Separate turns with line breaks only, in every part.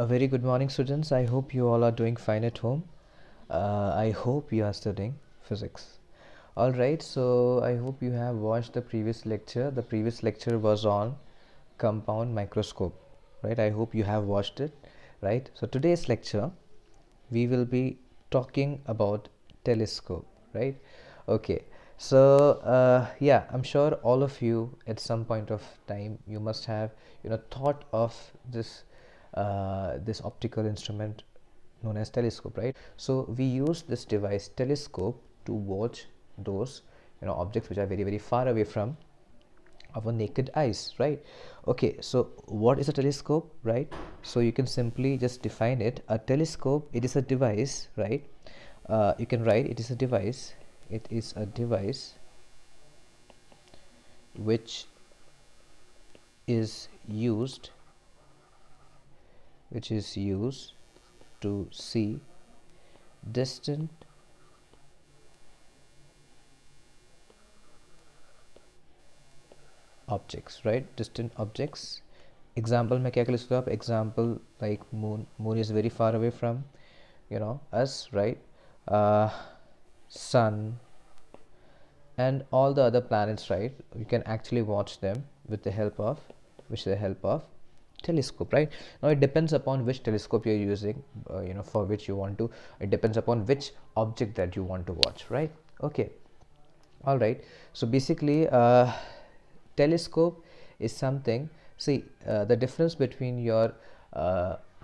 A very good morning, students. I hope you all are doing fine at home. I hope you are studying physics. All right, so I hope you have watched the previous lecture. The previous lecture was on compound microscope, right? I hope you have watched it, right? So today's lecture, we will be talking about telescope, right? Okay, so yeah, I'm sure all of you at some point of time you must have thought of this optical instrument known as telescope, right? So we use this device telescope to watch those objects which are very very far away from our naked eyes, right? Okay, so what is a telescope, right? So you can simply just define it. A telescope, it is a device, right? You can write it is a device. It is a device which is used to see distant objects, right? Distant objects. Example में क्या क्या लिखोगे आप? Example like moon is very far away from us, right? Sun and all the other planets, right? You can actually watch them with the help of telescope, right? Now it depends upon which telescope you're using, for which you want to. It depends upon which object that you want to watch, right? Okay, all right. So basically, telescope is something. See, the difference between your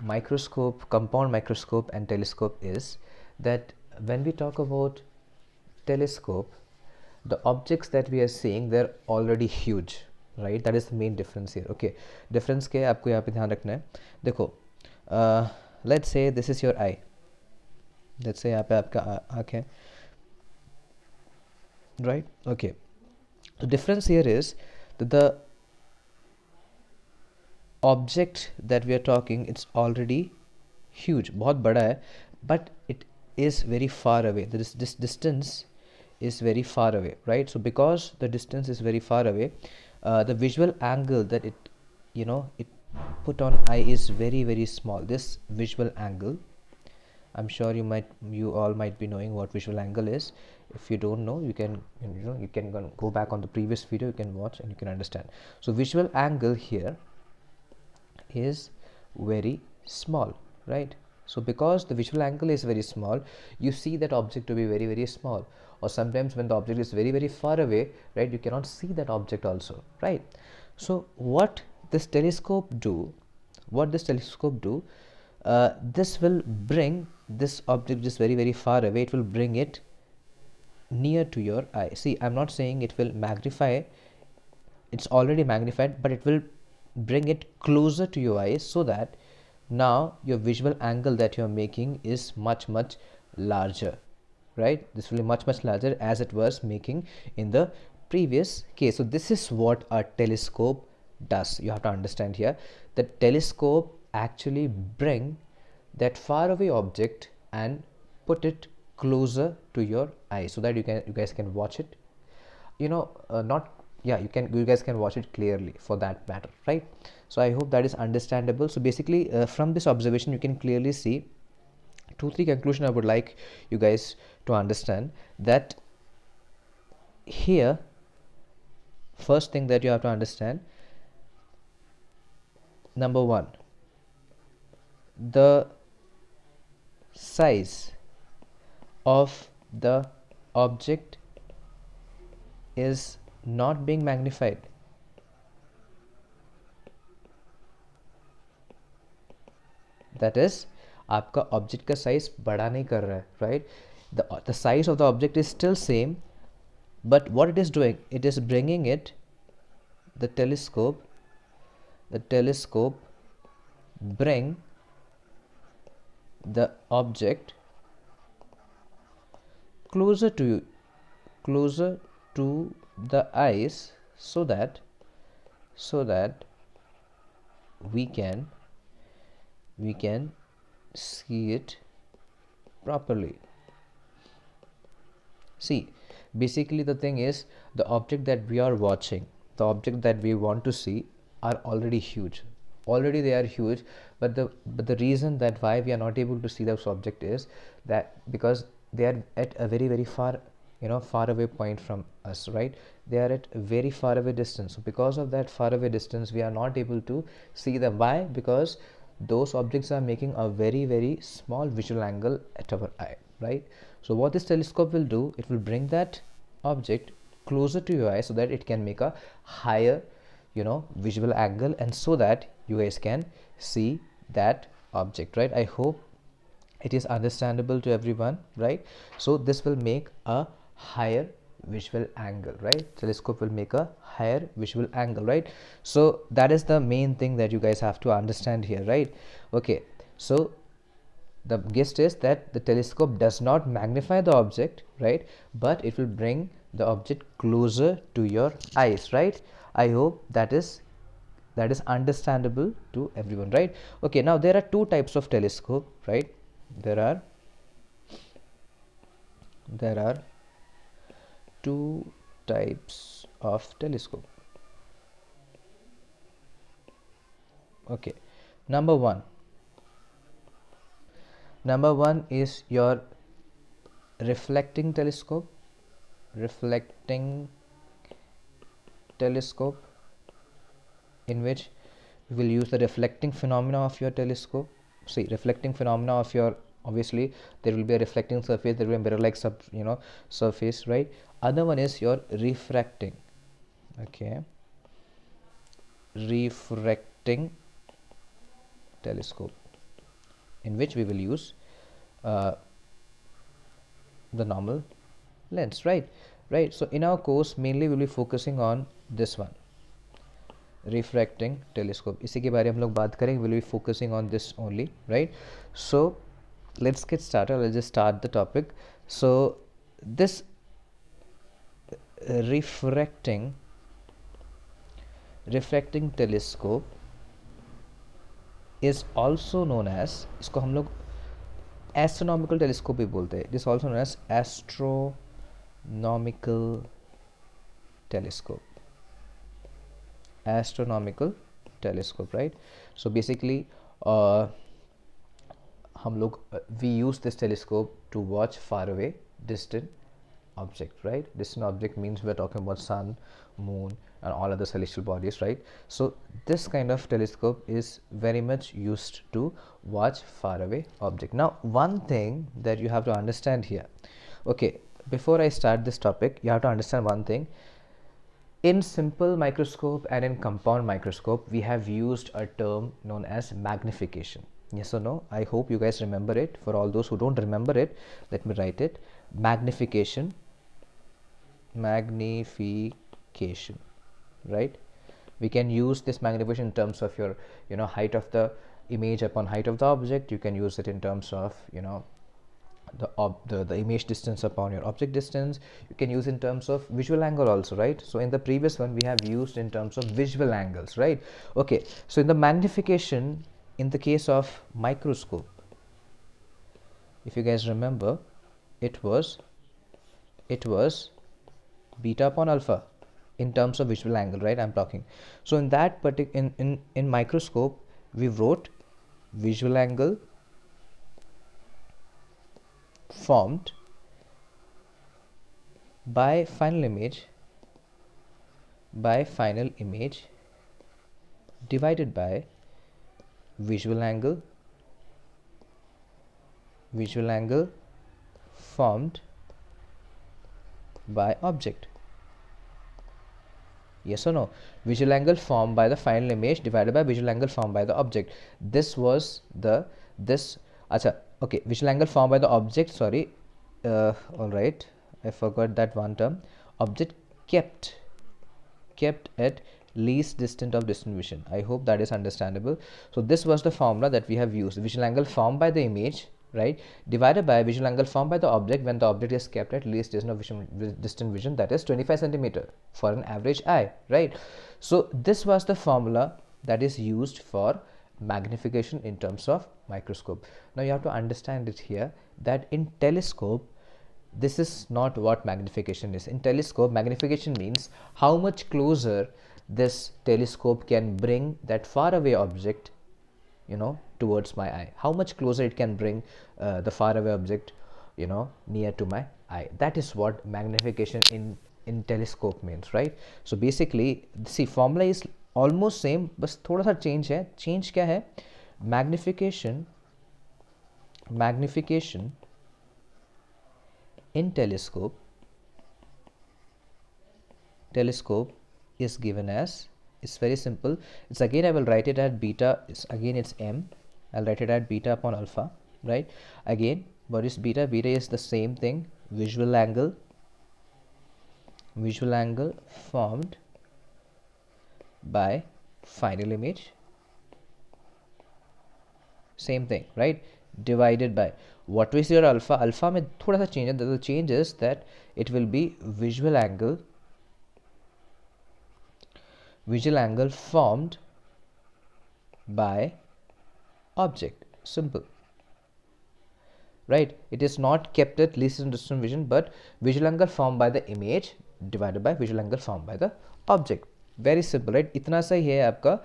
microscope, compound microscope, and telescope is that when we talk about telescope, the objects that we are seeing, they're already huge, right? That is the main difference here. Okay, difference क्या है आपको यहाँ पे ध्यान रखना है. देखो, let's say this is your eye. Let's say यहाँ पे आपका आँख है, right? Okay, the difference here is that the object that we are talking, it's already huge, बहुत बड़ा है, but it is very far away. This distance is very far away, right? So because the distance is very far away, the visual angle that it put on eye is very very small. This visual angle, I'm sure you all might be knowing what visual angle is. If you don't know, you can go back on the previous video, you can watch and you can understand. So visual angle here is very small, right? So because the visual angle is very small, you see that object to be very very small, or sometimes when the object is very very far away, right, you cannot see that object also, right? So what this telescope do, this will bring this object just very very far away, it will bring it near to your eye. See, I'm not saying it will magnify, it's already magnified, but it will bring it closer to your eyes, so that now your visual angle that you're making is much much larger, right? This will be much much larger as it was making in the previous case. So this is what a telescope does. You have to understand here that telescope actually bring that far away object and put it closer to your eye, so that you guys can watch it, not yeah, you guys can watch it clearly, for that matter, right? So I hope that is understandable. So basically, from this observation you can clearly see 2-3 conclusion I would like you guys to understand. That here, first thing that you have to understand, number 1, the size of the object is not being magnified. That is, आपका object का size बड़ा नहीं कर रहा है, right? the size of the object is still same, but what it is doing, it is bringing it, the telescope bring the object closer to the eyes, so that we can see it properly. See, basically the thing is, the object that we are watching, the object that we want to see, are already huge, already they are huge, but the reason that why we are not able to see those object is that because they are at a very far, far away point from us, right? They are at a very far away distance. So because of that far away distance, we are not able to see them. Why? Because those objects are making a very small visual angle at our eye, right? So what this telescope will do, it will bring that object closer to your eye so that it can make a higher, visual angle, and so that you guys can see that object, right? I hope it is understandable to everyone, right? So this will make a higher visual angle, right? Telescope will make a higher visual angle, right? So that is the main thing that you guys have to understand here, right? Okay, so the gist is that the telescope does not magnify the object, right? But it will bring the object closer to your eyes, right? I hope that is understandable to everyone, right? Okay, now there are two types of telescope, right? There are two types of telescope. Okay, number one is your reflecting telescope. In which we will use the reflecting phenomena of your telescope. See, reflecting phenomena of your, obviously there will be a reflecting surface, there will be a mirror like surface, right? Other one is your refracting. Okay, refracting telescope, in which we will use the normal lens, right? So in our course mainly we'll be focusing on this one, refracting telescope. इसी के बारे में हम लोग बात करेंगे. We'll be focusing on this only, right? So let's get started. Let's just start the topic. So this refracting telescope is also known as, इसको हम लोग astronomical telescope भी बोलते हैं. This is also known as astronomical telescope, right? So basically हम लोग we use this telescope to watch far away distant object, right? Distant object means we're talking about sun, moon and all other celestial bodies, right? So this kind of telescope is very much used to watch far away object. Now one thing that you have to understand here, okay, before I start this topic, you have to understand one thing. In simple microscope and in compound microscope, we have used a term known as magnification. Yes or no? I hope you guys remember it. For all those who don't remember it, let me write it. Magnification, right? We can use this magnification in terms of your, height of the image upon height of the object. You can use it in terms of, the image distance upon your object distance. You can use in terms of visual angle also, right? So in the previous one we have used in terms of visual angles, right? Okay, so in the magnification, in the case of microscope, if you guys remember, it was beta upon alpha in terms of visual angle, right? I'm talking. So in that particular in microscope, we wrote visual angle formed by final image divided by visual angle formed by object. Yes or no? Visual angle formed by the final image divided by visual angle formed by the object. This was okay, visual angle formed by the object, sorry, all right, I forgot that one term. Object kept at least distant of distant vision. I hope that is understandable. So this was the formula that we have used. Visual angle formed by the image, right, divided by visual angle formed by the object when the object is kept at least distant vision, that is 25 centimeter for an average eye, right? So this was the formula that is used for magnification in terms of microscope. Now you have to understand it here that in telescope, this is not what magnification is. In telescope, magnification means how much closer this telescope can bring that far away object, you know, towards my eye, how much closer it can bring the far away object, you know, near to my eye. That is what magnification in telescope means, right? So basically see, formula is almost same, बस थोड़ा सा change है. Change क्या है? Magnification in telescope is given as, it's very simple. It's again, I will write it at beta, it's m. I'll write it at beta upon alpha, right? Again, what is beta? Beta is the same thing, visual angle formed by final image, same thing, right? Divided by, what is your alpha? Alpha में थोड़ा सा change है. The change is that it will be visual angle formed by object. Simple, right? It is not kept at least in distant vision, but visual angle formed by the image divided by visual angle formed by the object. Very simple, right? इतना सा ही है आपका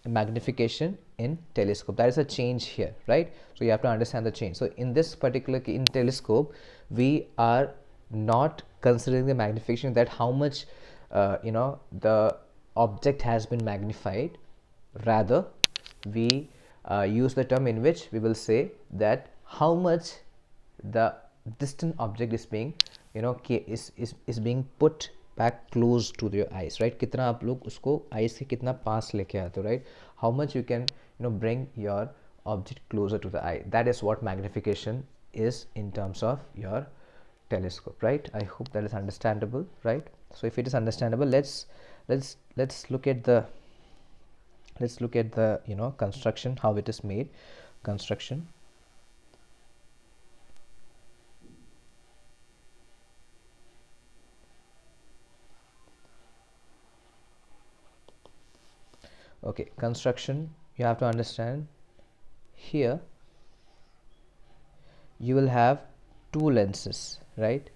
magnification in telescope. That is a change here, right? So you have to understand the change. So in this particular in telescope, we are not considering the magnification, that how much you know, the object has been magnified. Rather, we use the term in which we will say that how much the distant object is being, you know, is being put back close to your eyes, right? कितना आप लोग उसको eyes के कितना पास लेके आते हो, right? How much you can, you know, bring your object closer to the eye. That is what magnification is in terms of your telescope, right? I hope that is understandable, right? So if it is understandable, let's look at the you know, construction, how it is made. Construction. Okay, construction, you have to understand here you will have two lenses, right?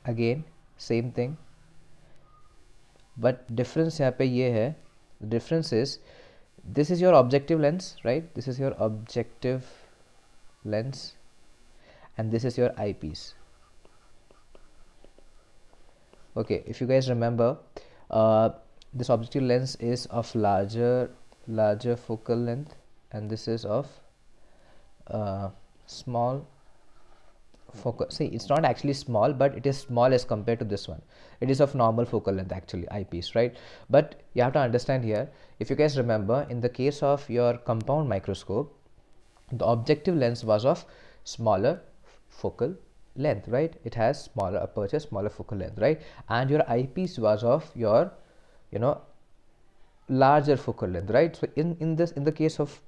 Again, same thing, but difference यहाँ पे ये है. The difference is, this is your objective lens, right? This is your objective lens, and this is your eyepiece. Okay, if you guys remember, this objective lens is of larger focal length, and this is of small focal. See, it's not actually small, but it is small as compared to this one. It is of normal focal length, actually, eyepiece, right? But you have to understand here, if you guys remember, in the case of your compound microscope, the objective lens was of smaller focal length, right? It has smaller aperture, smaller focal length, right? And your eyepiece was of your, you know, larger focal length, right? So in the case of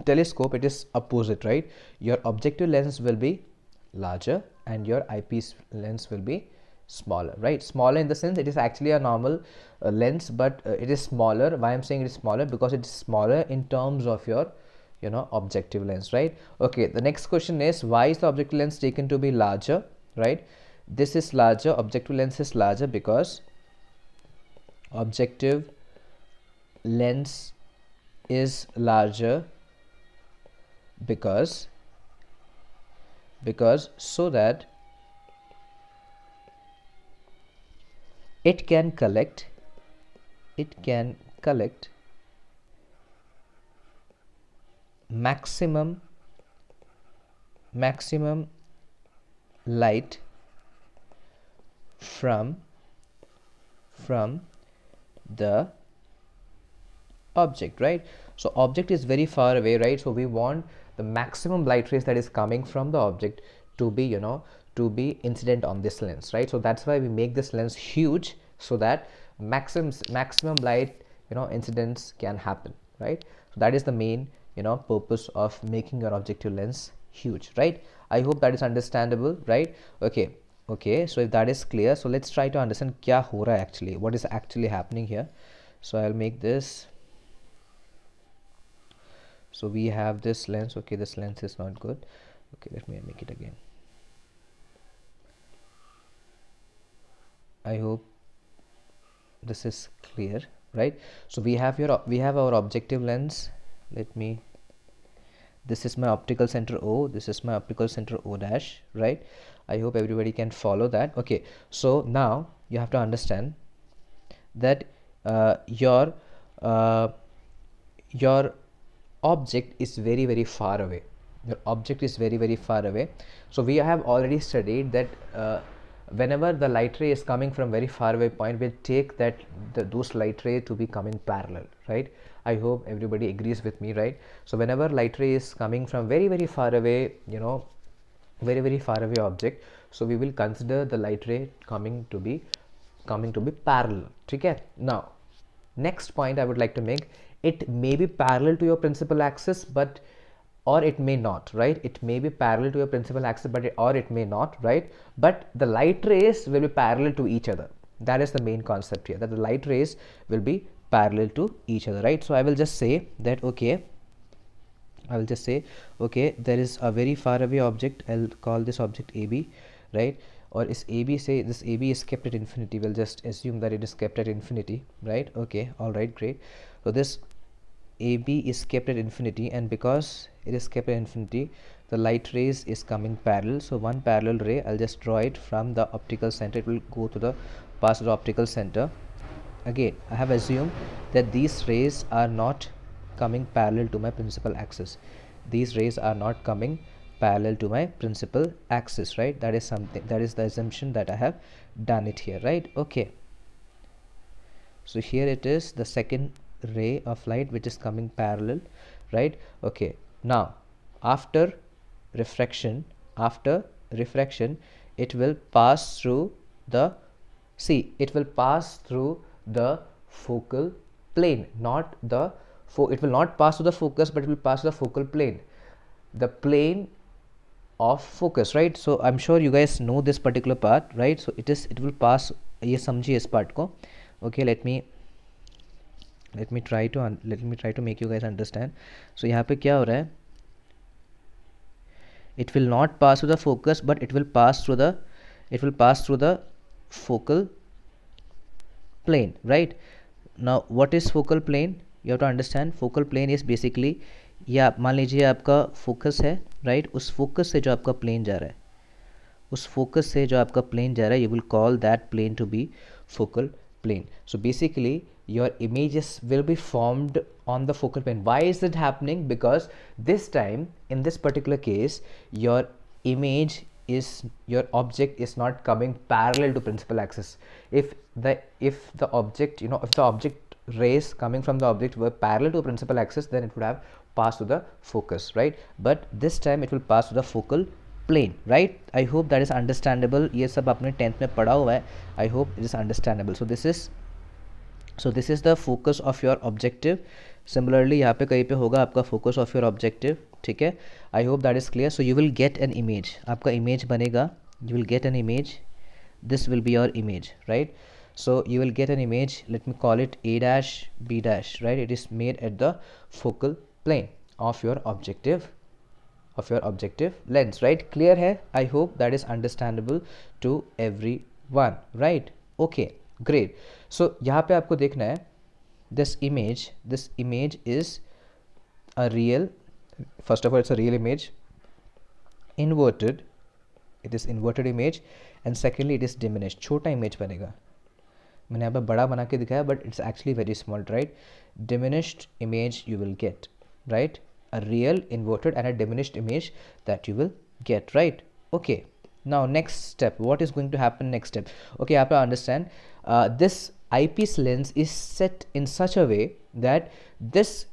telescope, it is opposite, right? Your objective lens will be larger and your eyepiece lens will be smaller, right? Smaller in the sense it is actually a normal lens, but it is smaller. Why I'm saying it is smaller? Because it is smaller in terms of your, you know, objective lens, right? Okay, the next question is, why is the objective lens taken to be larger, right? This is larger, objective lens is larger because objective lens is larger because so that it can collect maximum light from the object, right? So object is very far away, right? So we want the maximum light rays that is coming from the object to be, you know, to be incident on this lens, right? So that's why we make this lens huge, so that maximum light, you know, incidents can happen, right? So that is the main, you know, purpose of making your objective lens huge, right? I hope that is understandable, right? Okay, so if that is clear, so let's try to understand kya ho raha hai actually, what is actually happening here. So I'll make this. So we have this lens. Okay, this lens is not good. Okay, let me make it again. I hope this is clear, right? So we have our objective lens. Let me, this is my optical center O, this is my optical center O dash, right? I hope everybody can follow that. Okay, so now you have to understand that uh, your object is very far away. Your object is very far away. So we have already studied that whenever the light ray is coming from very far away point, we'll take that those light ray to be coming parallel, right? I hope everybody agrees with me, right? So whenever light ray is coming from very far away, you know, very far away object, so we will consider the light ray coming to be parallel. Okay, now next point I would like to make, it may be parallel to your principal axis, but or it may not, right? It may be parallel to your principal axis, but or it may not, right? But the light rays will be parallel to each other. That is the main concept here, that the light rays will be parallel to each other, right? So I will just say that, okay, I will just say, okay, there is a very far away object. I'll call this object AB, right? Or is AB, say this AB is kept at infinity. We'll just assume that it is kept at infinity, right? Okay, all right, great. So this AB is kept at infinity, and because it is kept at infinity, the light rays is coming parallel. So one parallel ray, I'll just draw it from the optical center. It will go to the pass to the optical center. Again, I have assumed that these rays are not coming parallel to my principal axis. These rays are not coming parallel to my principal axis, right? That is something, that is the assumption that I have done it here, right? Okay, so here it is, the second ray of light which is coming parallel, right? Okay, now after refraction, it will pass through the, see, it will pass through the focal plane, not the it will not pass to the focus, but it will pass to the focal plane, the plane of focus, right? So I'm sure you guys know this particular part, right? So it will pass, ये समझिए इस part को. Okay, let me try to make you guys understand. So यहाँ पे क्या हो रहा है, it will not pass to the focus, but it will pass through the focal plane, right? Now what is focal plane? You have to understand, focal plane is basically, या मान लीजिए आपका फोकस है, राइट? उस focus से जो आपका plane जा रहा है, you will call that plane to be focal plane. So basically your images will be formed on the focal plane. Why is it happening? Because this time, in this particular case, your object is not coming parallel to principal axis. If the object, you know, if the object rays coming from the object were parallel to principal axis, then it would have passed to the focus, right? But this time it will pass to the focal plane, right? I hope that is understandable. ये सब आपने 10th में पढ़ा हुआ है. I hope it is understandable. So this is the focus of your objective. Similarly यहाँ पे कहीं पे होगा आपका focus of your objective, ठीक है? I hope that is clear. So you will get an image. आपका image बनेगा. You will get an image. This will be your image, right? So you will get an image. Let me call it A dash B dash, right? It is made at the focal plane of your objective lens, right? Clear hai? I hope that is understandable to everyone, right? Okay, great. So यहाँ पे आपको देखना है, this image is a real, first of all it's a real image, inverted, it is inverted image, and secondly it is diminished. छोटा image बनेगा. मैंने यहाँ पे बड़ा बना के दिखाया, but it's actually very small, right? Diminished image you will get, right? A real inverted and a diminished image that you will get, right? Okay, now next step, what is going to happen next step? Okay, you have to understand, this eyepiece lens is set in such a way that this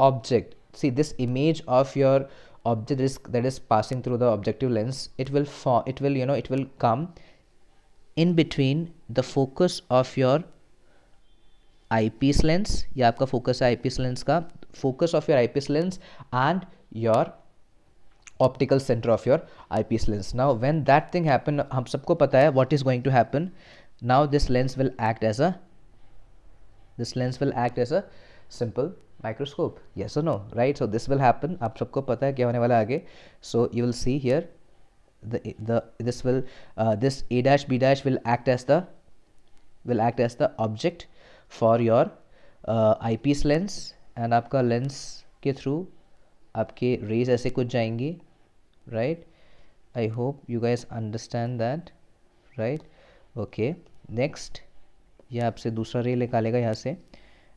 object, see this image of your object that is passing through the objective lens, it will come in between the focus of your eyepiece lens, ये आपका focus है eyepiece lens का, focus of your eyepiece lens and your optical center of your eyepiece lens. Now when that thing happen, हम सबको पता है what is going to happen. Now this lens will act as a simple microscope, yes or no, right? So this will happen, आप सबको पता है क्या होने वाला आगे. So you will see here, this A dash B dash will act as the will act as the object for your eyepiece lens, and आपका lens के through आपके rays ऐसे कुछ जाएंगी, right? I hope you guys understand that, right? Okay, next ये आपसे दूसरा ray निकालेगा यहाँ से,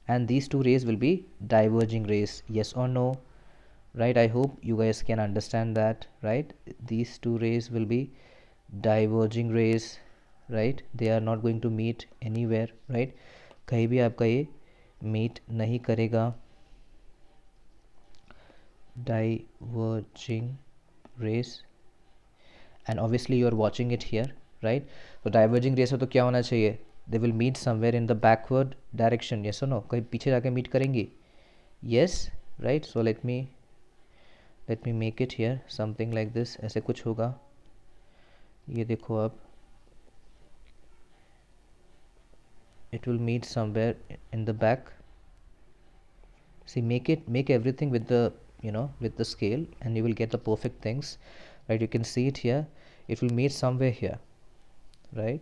and these two rays will be diverging rays, yes or no, right? I hope you guys can understand that, right? These two rays will be diverging rays, right? They are not going to meet anywhere, right? कहीं भी आपका ये meet नहीं करेगा. Diverging rays, and obviously you are watching it here, right? So diverging rays है तो क्या होना चाहिए? They will meet somewhere in the backward direction, yes or no? कहीं पीछे जाके meet करेंगी, yes, right? So let me make it here something like this, ऐसे कुछ होगा. ये देखो अब, it will meet somewhere in the back. See, make everything with the, you know, with the scale, and you will get the perfect things, right? You can see it here. It will meet somewhere here, right?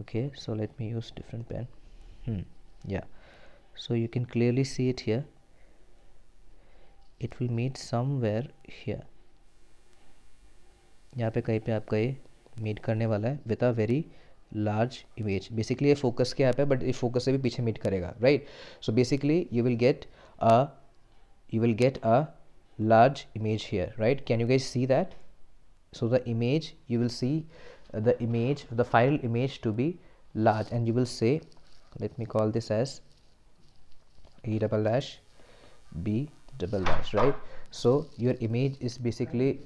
Okay, so let me use different pen. Yeah, so you can clearly see it here. It will meet somewhere here. यहाँ पे कहीं पे आपका ये meet करने वाला है with a very large image. Basically ये फोकस के यहाँ पे, बट ये फोकस से भी पीछे मीट करेगा, right? So basically you will get a large image here, right? Can you guys see that? So the image, you will see the final image to be large, and you will say, let me call this as A double dash B double dash, right? So your image is basically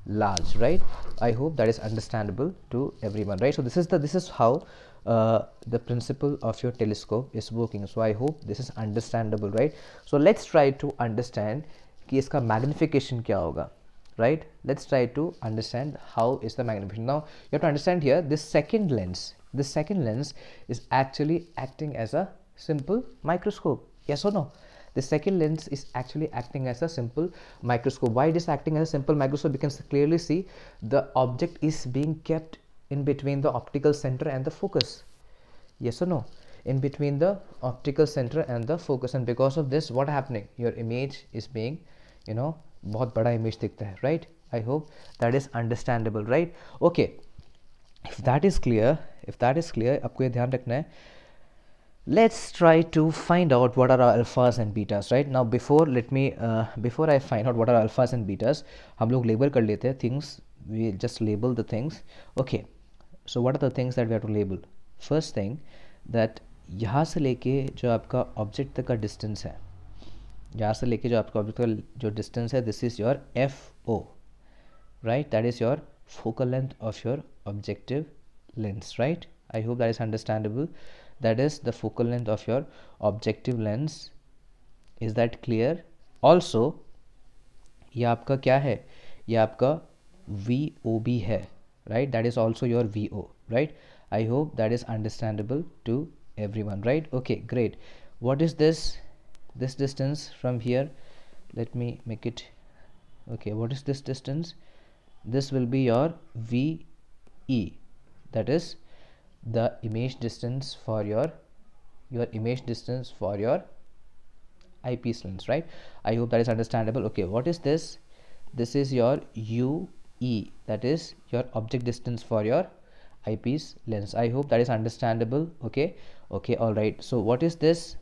large, right? I hope that is understandable to everyone, right? So this is how the principle of your telescope is working. So I hope this is understandable, right? So let's try to understand कि इसका magnification क्या होगा, right? Let's try to understand how is the magnification. Now you have to understand here, this second lens is actually acting as a simple microscope, yes or no? The second lens is actually acting as a simple microscope. Why it is acting as a simple microscope? You can clearly see the object is being kept in between the optical center and the focus, yes or no? In between the optical center and the focus, and because of this, what happening? Your image is being, you know, बहुत बड़ा image दिखता है, right? I hope that is understandable, right? Okay, if that is clear, आपको ये ध्यान रखना है. Let's try to find out what are our alphas and betas, right? Now before I find out what are alphas and betas, हम लोग label कर लेते हैं things. We just label the things. Okay, so what are the things that we have to label? First thing, that यहाँ से लेके जो आपका object तक का distance है, यहाँ से लेके जो आपका object का जो distance है, this is your FO, right? That is your focal length of your objective lens, right? I hope that is understandable. That is the focal length of your objective lens. Is that clear? Also ये आपका क्या है? ये आपका VOB है, right? That is also your VO, right? I hope that is understandable to everyone, right? Okay, great. What is this distance from here? Let me make it. Okay, what is this distance? This will be your VE, that is the image distance for your image distance for your eyepiece lens, right? I hope that is understandable. Okay, what is this? This is your UE, that is your object distance for your eyepiece lens. I hope that is understandable. Okay, all right. So what is this?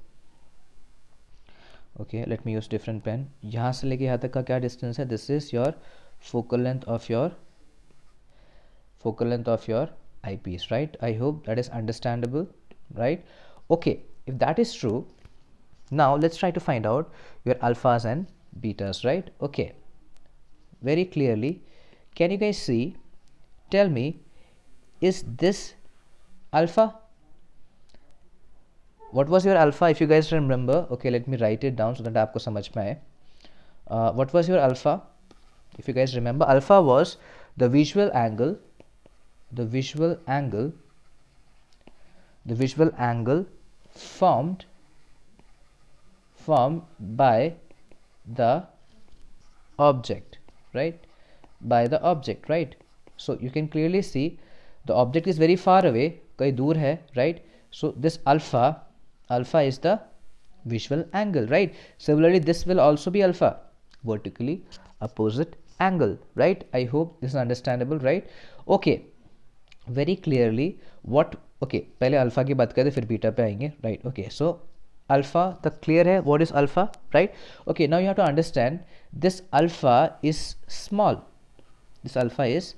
Okay, let me use different pen. यहाँ से लेके यहाँ तक का क्या distance है? This is your focal length of your eyepiece, right? I hope that is understandable, right? Okay, if that is true, now let's try to find out your alphas and betas, right? Okay, very clearly, can you guys see? Tell me, is this alpha? What was your alpha, if you guys remember? Okay, let me write it down so that आपको समझ में आए. What was your alpha? If you guys remember, alpha was the visual angle formed by the object, right? By the object, right? So you can clearly see the object is very far away, कहीं दूर है, right? So this alpha is the visual angle, right? Similarly, this will also be alpha, vertically opposite angle, right? I hope this is understandable, right? Okay, very clearly what, okay, पहले alpha की बात करें फिर beta पे आएंगे, right? Okay, so alpha तक clear है, what is alpha, right? Okay, now you have to understand this alpha is small, this alpha is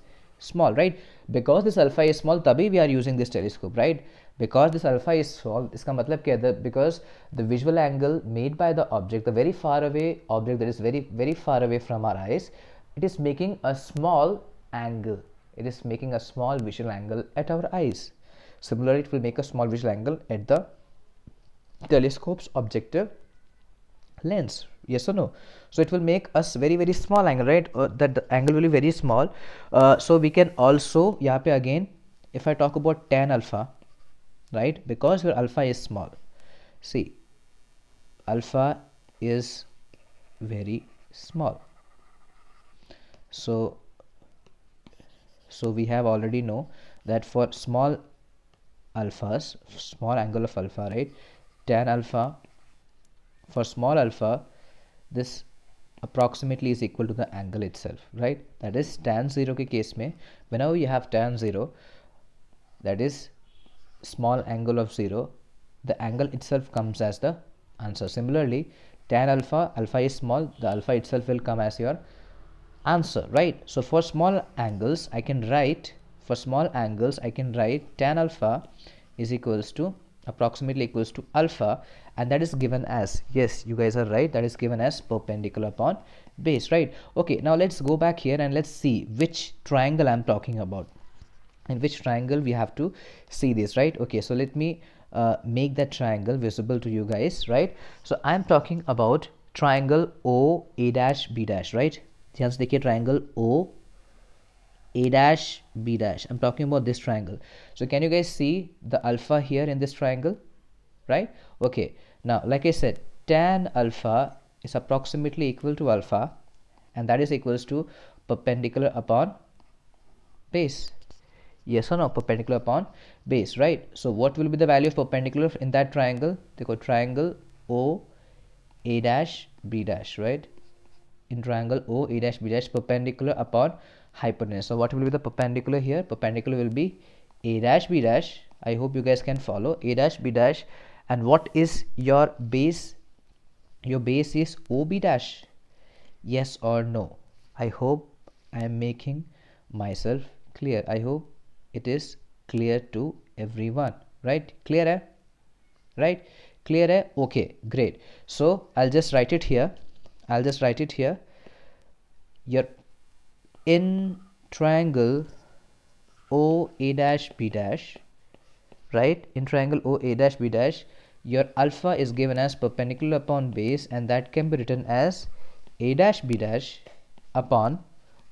small, right? Because this alpha is small, तभी we are using this telescope, right? Because this alpha is small, इसका मतलब क्या है? Because the visual angle made by the object, the very far away object that is very very far away from our eyes, it is making a small angle, it is making a small visual angle at our eyes. Similarly, it will make a small visual angle at the telescope's objective lens, yes or no? So it will make us very very small angle, right? That the angle will be very small. So we can also यहाँ पे again, if I talk about tan alpha, right? Because your alpha is small, see, alpha is very small, so we have already know that for small alphas, small angle of alpha, right, tan alpha, for small alpha, this approximately is equal to the angle itself, right? That is tan 0 के case में, whenever you have tan 0, that is small angle of 0, the angle itself comes as the answer. Similarly, tan alpha, alpha is small, the alpha itself will come as your answer, right? So for small angles I can write, for small angles I can write tan alpha is equals to, approximately equals to alpha, and that is given as, yes, you guys are right, that is given as perpendicular upon base, right? Okay, now let's go back here and let's see which triangle I'm talking about, in which triangle we have to see this, right? Okay, so let me make that triangle visible to you guys, right? So I'm talking about triangle O A dash B dash, right? ध्यान से देखिए, triangle O A dash B dash, I'm talking about this triangle. So can you guys see the alpha here in this triangle, right? Okay, now like I said, tan alpha is approximately equal to alpha, and that is equals to perpendicular upon base, yes or no? Perpendicular upon base, right? So what will be the value of perpendicular in that triangle? देखो, triangle O A dash B dash, right? In triangle O A dash B dash, perpendicular upon hypotenuse. So what will be the perpendicular here? Perpendicular will be A dash B dash. I hope you guys can follow. A dash B dash. And what is your base? Your base is OB dash. Yes or no? I hope I am making myself clear. I hope it is clear to everyone, right? Clear hai? Right? Clear hai? Okay, great. So I'll just write it here. I'll just write it here. Your in triangle O A dash B dash, right? In triangle O A dash B dash, your alpha is given as perpendicular upon base, and that can be written as A dash B dash upon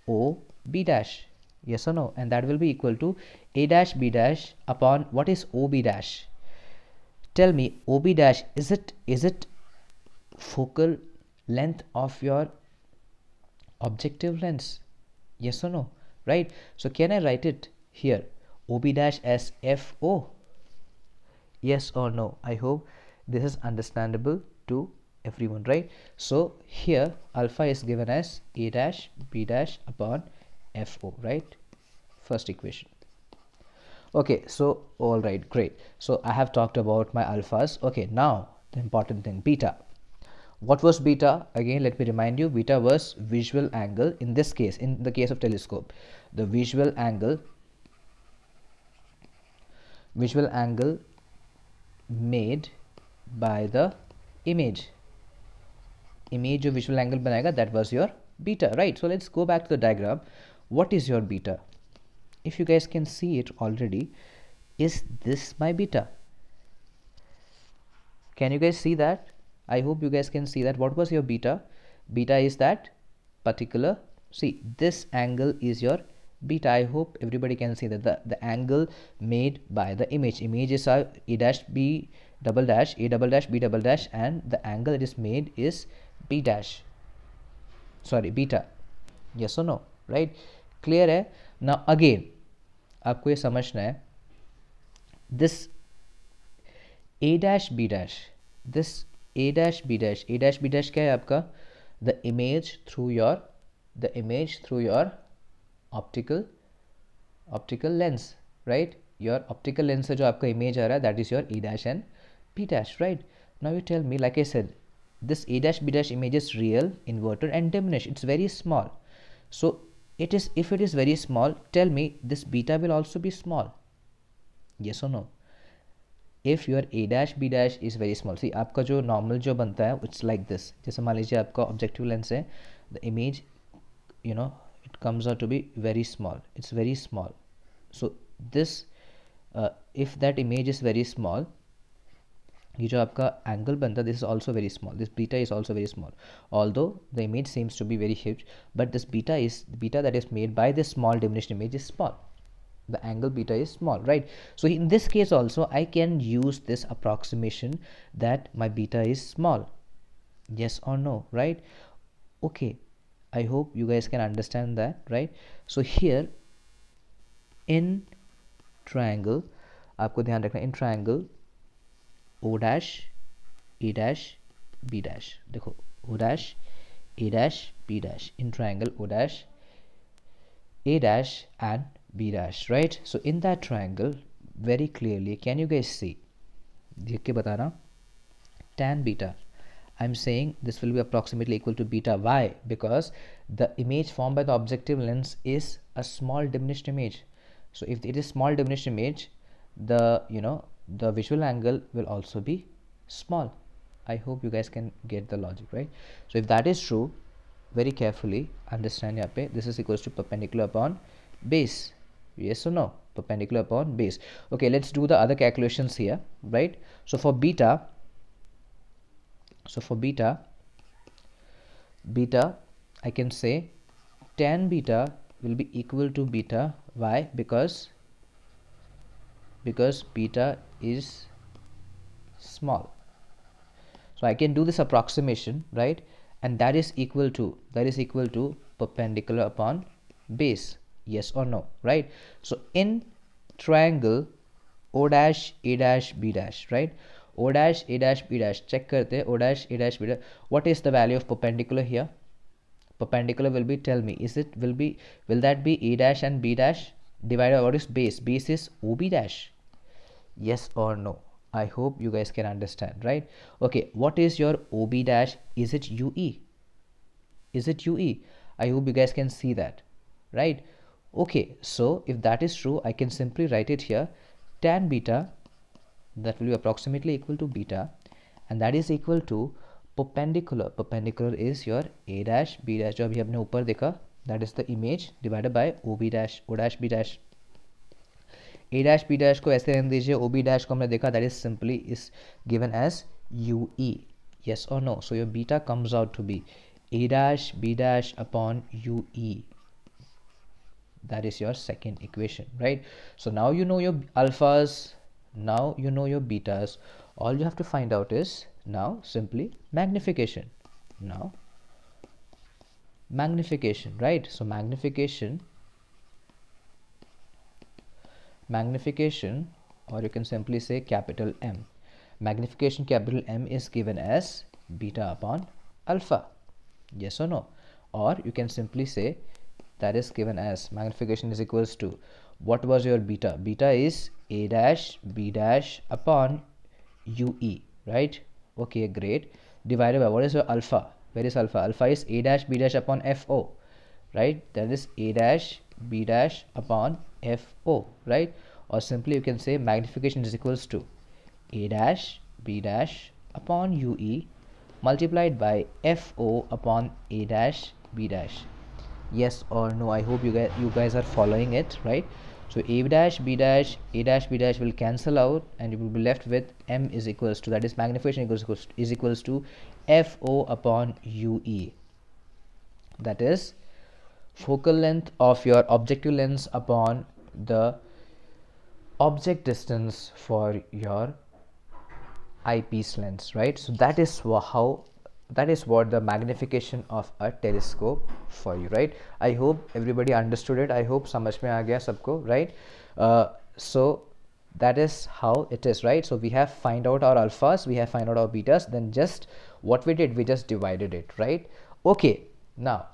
O B dash. Yes or no? And that will be equal to A dash B dash upon, what is OB dash? Tell me, OB dash, is it focal length of your objective lens? Yes or no? Right? So can I write it here, OB dash as FO? Yes or no? I hope this is understandable to everyone, right? So here alpha is given as A dash B dash upon FO, right? First equation. Okay, so all right, great. So I have talked about my alphas. Okay, now the important thing, beta. What was beta? Again, let me remind you, beta was visual angle. In this case, in the case of telescope, the visual angle made by the image जो visual angle बनाएगा, that was your beta, right? So let's go back to the diagram. What is your beta? If you guys can see it already, is this my beta? Can you guys see that? I hope you guys can see that. What was your beta? Beta is that particular, see, this angle is your beta. I hope everybody can see that the angle made by the image is A dash B double dash, A double dash B double dash, and the angle it is made is B dash, sorry, beta. Yes or no? Right? Clear है? Now again आपको ये समझना है, this a dash b dash, this a dash b dash, a dash b dash क्या है आपका? The image through your optical lens, right? Your optical lens से जो आपका image आ रहा है, that is your a dash and b dash, right? Now you tell me, like I said, this a dash b dash image is real, inverted and diminished. It's very small. So it is, if it is very small, tell me this beta will also be small. Yes or no? If your a dash b dash is very small, see आपका जो normal जो बनता है, it's like this. जैसे मान लीजिए आपका objective lens है, the image, you know, it comes out to be very small. It's very small. So this, if that image is very small, ये जो आपका angle बनता है, this is also very small. This beta is also very small. Although the image seems to be very huge, but this beta that is made by this small diminished image is small. The angle beta is small, right? So in this case also I can use this approximation that my beta is small. Yes or no, right? Okay, I hope you guys can understand that, right? So here in triangle, आपको ध्यान रखना, in triangle o dash, a dash, b dash, देखो o dash, a dash, b dash, in triangle o dash, a dash and b dash, right? So in that triangle, very clearly, can you guys see? देख के बताना, tan beta, I'm saying this will be approximately equal to beta. Why? Because the image formed by the objective lens is a small diminished image. So if it is small diminished image, the, you know, the visual angle will also be small. I hope you guys can get the logic, right? So if that is true, very carefully understand यहाँ पे, this is equals to perpendicular upon base. Yes or no? Perpendicular upon base. Okay, let's do the other calculations here, right? So for beta, I can say tan beta will be equal to beta. Why? Because beta is small. So I can do this approximation, right? And that is equal to perpendicular upon base. Yes or no, right? So in triangle o dash, a dash, b dash, right? O dash, a dash, b dash, check karte hain, o dash, a dash, b dash. What is the value of perpendicular here? Perpendicular will be, tell me, will that be a dash and b dash divided by what is base? Base is ob dash. Yes or no? I hope you guys can understand, right? Okay, what is your ob dash? Is it ue? Is it ue? I hope you guys can see that, right? Okay, so if that is true, I can simply write it here, tan beta, that will be approximately equal to beta, and that is equal to perpendicular. Perpendicular is your a dash, b dash, जो अभी हमने ऊपर देखा, that is the image divided by ob dash, o dash, b dash. A dash, b dash को ऐसे रहने दीजिए, ob dash को हमने देखा, that is simply is given as ue. Yes or no? So your beta comes out to be a dash, b dash upon ue. That is your second equation, right? So now you know your alphas, now you know your betas. All you have to find out is now simply magnification. Now magnification, right? So magnification, or you can simply say capital M. Magnification capital M is given as beta upon alpha. Yes or no? Or you can simply say that is given as magnification is equals to, what was your beta? Beta is a dash, b dash upon ue, right? Okay, great. Divided by what is your alpha? Where is alpha? Alpha is a dash, b dash upon fo, right? That is a dash, b dash upon fo, right? Or simply you can say magnification is equals to a dash, b dash upon ue multiplied by fo upon a dash, b dash. Yes or no? I hope you guys are following it, right? So a dash, b dash, a dash, b dash will cancel out, and you will be left with m is equals to, that is magnification is equals to fo upon ue. That is focal length of your objective lens upon the object distance for your eyepiece lens, right? So that is what the magnification of a telescope for you, right? I hope everybody understood it. I hope समझ में आ गया सबको, right? So that is how it is, right? So we have find out our alphas, we have find out our betas, then just what we did, we just divided it, right? Okay, now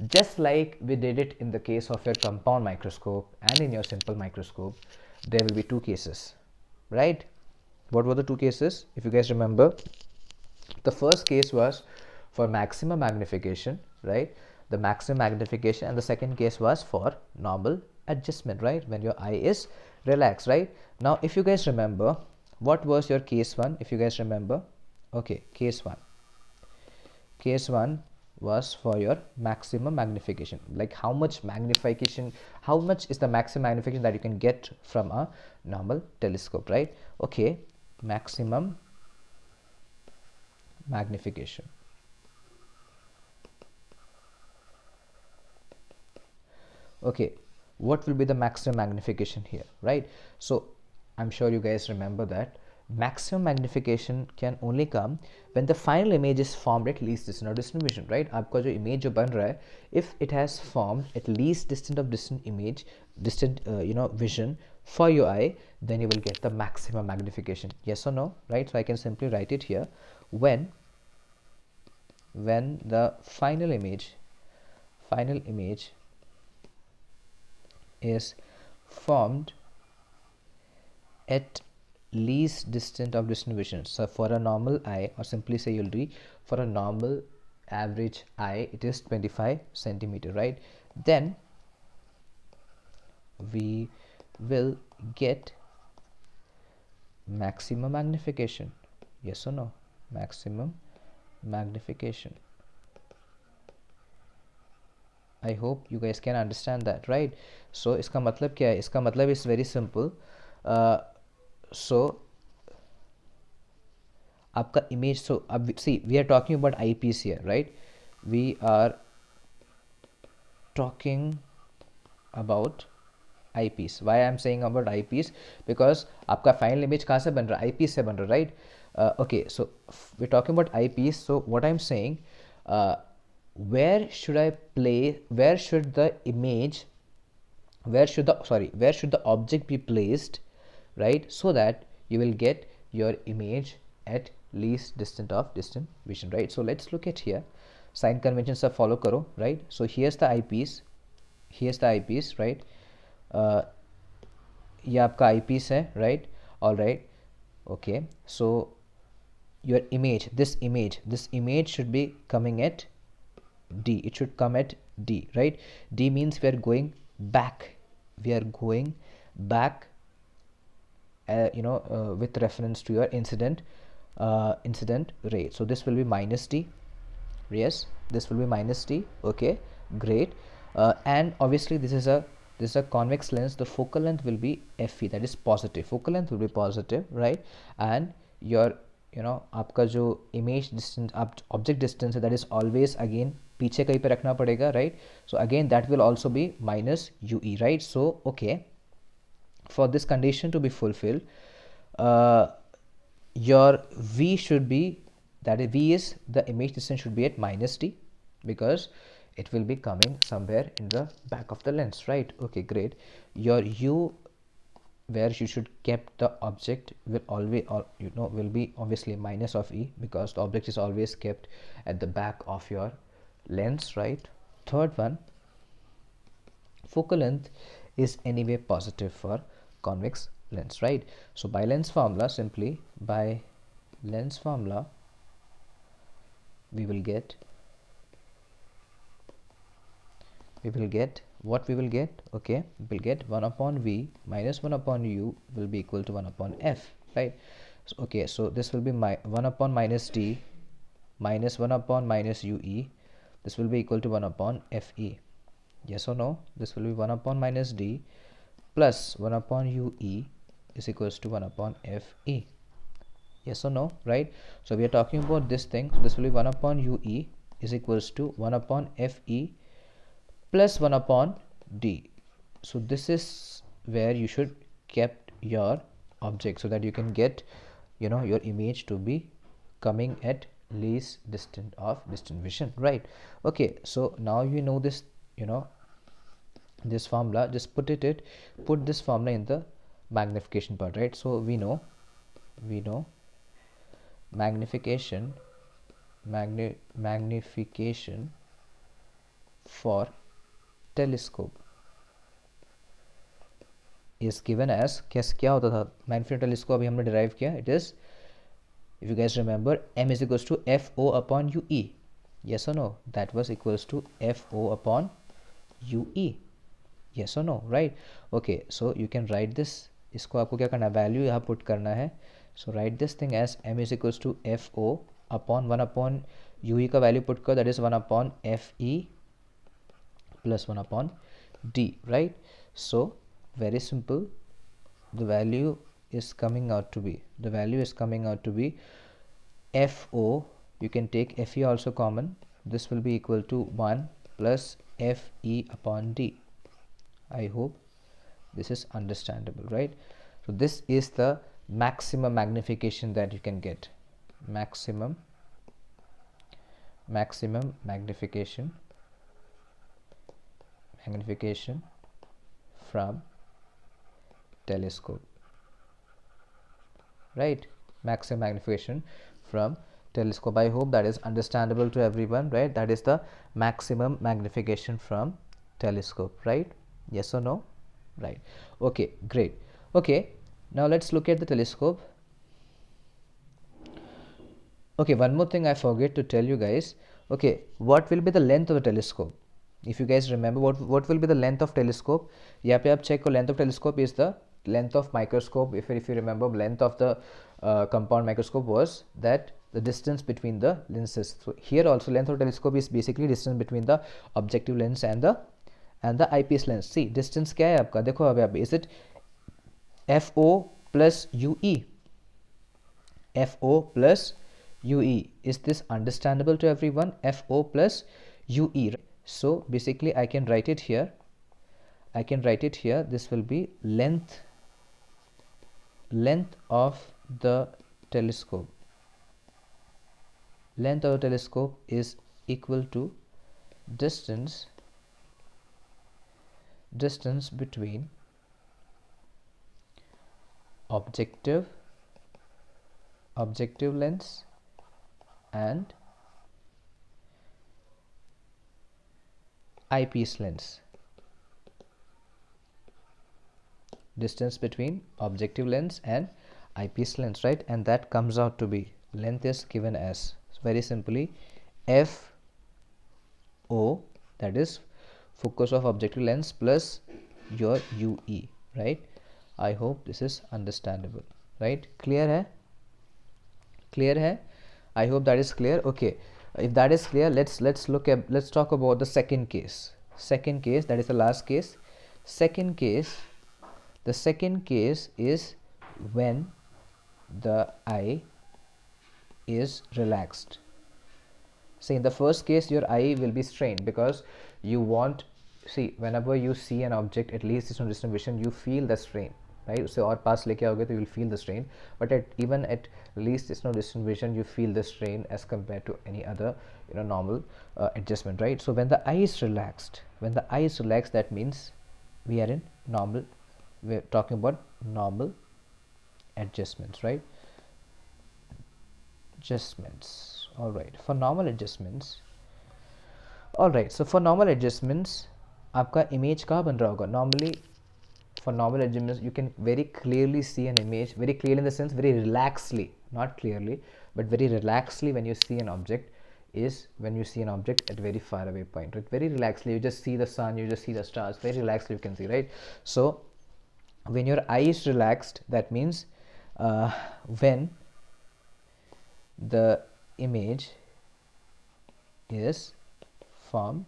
just like we did it in the case of your compound microscope and in your simple microscope, there will be two cases, right? What were the two cases, if you guys remember? The first case was for maximum magnification, right? The maximum magnification. And the second case was for normal adjustment, right? When your eye is relaxed, right? Now if you guys remember, what was your case one, if you guys remember? Okay, case one was for your maximum magnification, like how much magnification, how much is the maximum magnification that you can get from a normal telescope, right? Okay, maximum magnification. Okay, what will be the maximum magnification here, right? So I'm sure you guys remember that maximum magnification can only come when the final image is formed at least distant of distant vision, right? आपका जो image जो बन रहा है, if it has formed at least distant of distant image, distant vision for your eye, then you will get the maximum magnification. Yes or no, right? So I can simply write it here. When the final image is formed at least distant of distant vision. So for a normal eye, or simply say you'll do for a normal average eye, it is 25 centimeter, right? Then we will get maximum magnification. Yes or no? Maximum magnification. I hope you guys can understand that, right? So इसका मतलब क्या है? इसका मतलब is very simple. So आपका image, so अब see, we are talking about eyepiece here, right? We are talking about eyepiece. Why I am saying about eyepiece? Because आपका final image कहाँ से बन रहा है? Eyepiece से बन रहा है, right? Okay, so we're talking about eyepiece. So what I'm saying, where should the object be placed, right? So that you will get your image at least distant of distant vision, right? So let's look at here. Sign conventions सब follow करो, right? So here's the eyepiece, right? ये आपका eyepiece है, right? All right. Okay, so your image, this image should be coming at D. It should come at D, right? D means we are going back. With reference to your incident rate. So this will be minus D. Yes, this will be minus D. Okay, great. And obviously this is a convex lens. The focal length will be FE, that is positive. Focal length will be positive, right? And your आपका जो image distance, object distance, that is always again पीछे कहीं पे रखना पड़ेगा, right? So again that will also be minus UE, right? So okay, for this condition to be fulfilled, your V should be, that is V is the image distance should be at minus D, because it will be coming somewhere in the back of the lens, right? Okay, great. Your U, where you should kept the object, will always, will be obviously minus of E, because the object is always kept at the back of your lens, right? Third one, focal length is anyway positive for convex lens, right? So by lens formula, simply by lens formula, we will get what we will get. Okay, we will get 1 upon V minus 1 upon U will be equal to 1 upon F, right? So, okay, so this will be 1 upon minus D minus 1 upon minus UE. This will be equal to 1 upon FE. Yes or no? This will be 1 upon minus D plus 1 upon UE is equals to 1 upon FE. Yes or no, right? So we are talking about this thing. So this will be 1 upon UE is equals to 1 upon FE plus 1 upon D. So this is where you should kept your object, so that you can get your image to be coming at least distant of distant vision, right? Okay, so now you know this this formula. Just put this formula in the magnification part, right? So we know magnification for telescope is given as, क्या होता था magnification telescope अभी हमने derive किया, it is, if you guys remember, m is equals to FO upon UE. Yes or no? That was equals to FO upon UE. Yes or no? Right? Okay, so you can write this. इसको आपको क्या करना है, value यहाँ put करना है. So write this thing as m is equals to FO upon 1 upon UE का value put कर, that is 1 upon FE plus 1 upon D, right? So very simple, the value is coming out to be FO, you can take FE also common, this will be equal to 1 plus FE upon D. I hope this is understandable, right? So this is the maximum magnification that you can get, maximum magnification from telescope, right? Maximum magnification from telescope. I hope that is understandable to everyone, right? That is the maximum magnification from telescope, right? Yes or no? Right. Okay, great. Okay, now let's look at the telescope. Okay, one more thing I forget to tell you guys. Okay, what will be the length of the telescope? If you guys remember, what will be the length of telescope? यहाँ पे आप check करो, length of telescope is the length of microscope. If you remember, length of the compound microscope was that the distance between the lenses. So here also length of telescope is basically distance between the objective lens and the eyepiece lens. See, distance क्या है आपका, देखो अभी आप, is it FO plus UE? FO plus UE, is this understandable to everyone? FO plus UE. So basically I can write it here, this will be length of the telescope. Length of the telescope is equal to distance between objective lens and eyepiece lens. Distance between objective lens and eyepiece lens, right? And that comes out to be, length is given as, very simply, FO, that is focus of objective lens, plus your UE, right? I hope this is understandable, right? Clear hai? I hope that is clear. Okay, if that is clear, let's talk about the second case, that is the last case. The second case is when the eye is relaxed. See, in the first case your eye will be strained because you want, see, whenever you see an object, at least it's on distant vision, you feel the strain, right? So और पास लेके आओगे तो you will feel the strain, but even at least it's no distant vision, you feel the strain as compared to any other normal adjustment, right? So when the eye is relaxed, that means we are in normal, we're talking about normal adjustments, right? Adjustments. All right, for normal adjustments, आपका image कहाँ बन रहा होगा? Normally for normal adjustments you can very clearly see an image, very clearly in the sense very relaxedly, not clearly but very relaxedly, when you see an object is when you see an object at very far away point, right? Very relaxedly, you just see the sun, you just see the stars, very relaxedly you can see, right? So when your eye is relaxed, that means when the image is formed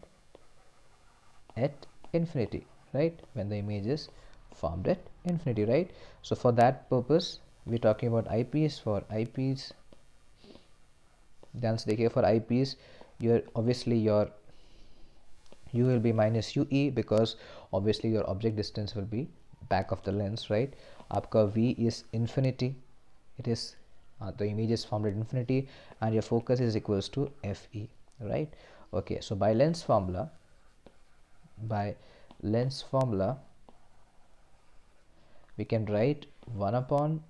at infinity, right? When the image is formed at infinity, right? So for that purpose we're talking about eyepiece. For eyepiece, ध्यान से देखिए, for eyepiece your obviously your U will be minus UE because obviously your object distance will be back of the lens, right? आपका V is infinity, it is the image is formed at infinity, and your focus is equals to FE, right? Okay, so by lens formula we can write 1 upon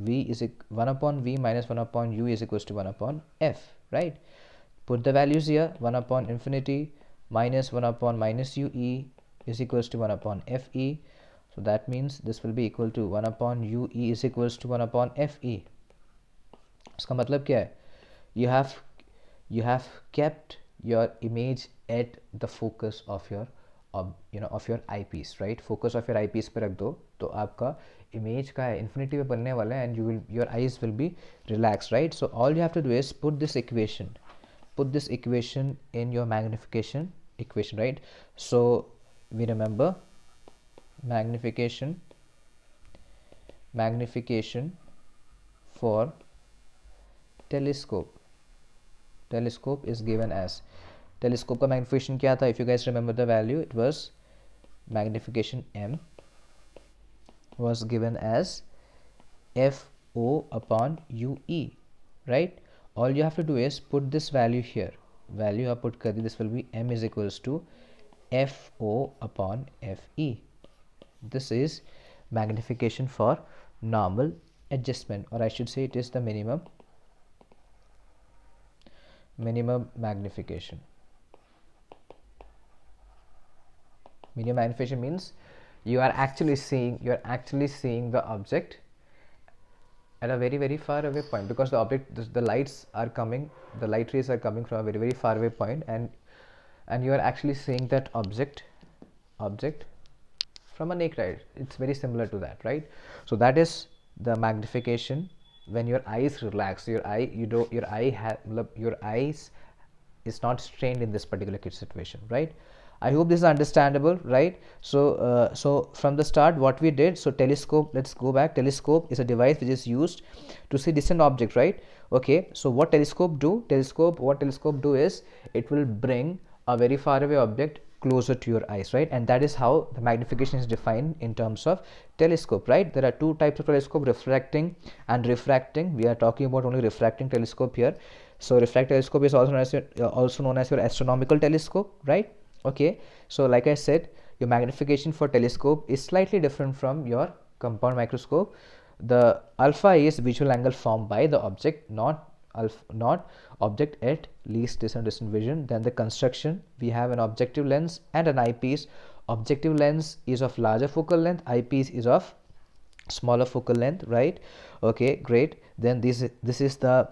v is 1 upon v minus 1 upon u is equals to 1 upon f, right? Put the values here. 1 upon infinity minus 1 upon minus ue is equals to 1 upon fe. So that means this will be equal to 1 upon ue is equals to 1 upon fe. इसका मतलब क्या है? You have kept your image at the focus of your of your eyepiece, right? Focus of your eyepiece पे रख दो तो आपका image का है infinity पे बनने वाला है, and your eyes will be relaxed, right? So all you have to do is put this equation in your magnification equation, right? So we remember magnification for telescope is given as, telescope का magnification क्या था? If you guys remember the value, it was magnification m was given as FO upon UE, right? All you have to do is put this value here, value आप put कर दी, this will be m is equals to FO upon FE. This is magnification for normal adjustment, or I should say it is the minimum magnification. Minimum magnification means you are actually seeing the object at a very, very far away point, because the object, the light rays are coming from a very, very far away point, and you are actually seeing that object from a naked eye. It's very similar to that, right? So that is the magnification when your eyes relax. Your eyes is not strained in this particular situation, right? I hope this is understandable, right? So so from the start what we did, so telescope, let's go back. Telescope is a device which is used to see distant object, right? Okay, so what telescope do is it will bring a very far away object closer to your eyes, right? And that is how the magnification is defined in terms of telescope, right? There are two types of telescope, refracting and refracting. We are talking about only refracting telescope here. So refracting telescope is also known as your astronomical telescope, right? Okay, so like I said, your magnification for telescope is slightly different from your compound microscope. The alpha is visual angle formed by the object, not object at least distant vision. Then the construction, we have an objective lens and an eyepiece. Objective lens is of larger focal length, eyepiece is of smaller focal length, right? Okay, great. Then this is the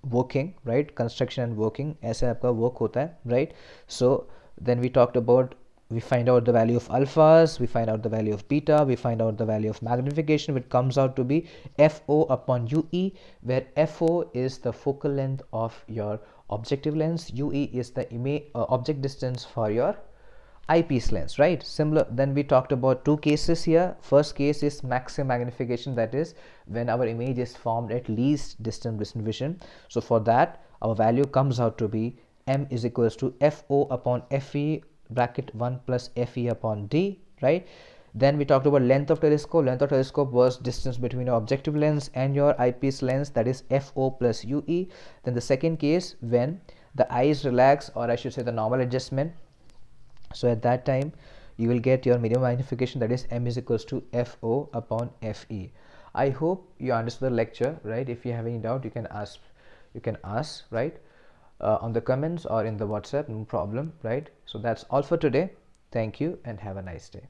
working, right? Construction and working, ऐसे आपका work होता है, right? So then we talked about, we find out the value of alphas, we find out the value of beta, we find out the value of magnification, which comes out to be FO upon UE, where FO is the focal length of your objective lens, UE is the object distance for your eyepiece lens, right? Similar. Then we talked about two cases here. First case is maximum magnification, that is when our image is formed at least distant vision. So for that our value comes out to be m is equals to FO upon FE bracket 1 plus FE upon D, right? Then we talked about length of telescope. Length of telescope was distance between your objective lens and your eyepiece lens, that is FO plus UE. Then the second case, when the eyes relax, or I should say the normal adjustment, so at that time you will get your minimum magnification, that is m is equals to FO upon FE. I hope you understood the lecture, right? If you have any doubt, you can ask, right? On the comments or in the WhatsApp, no problem, right? So that's all for today. Thank you and have a nice day.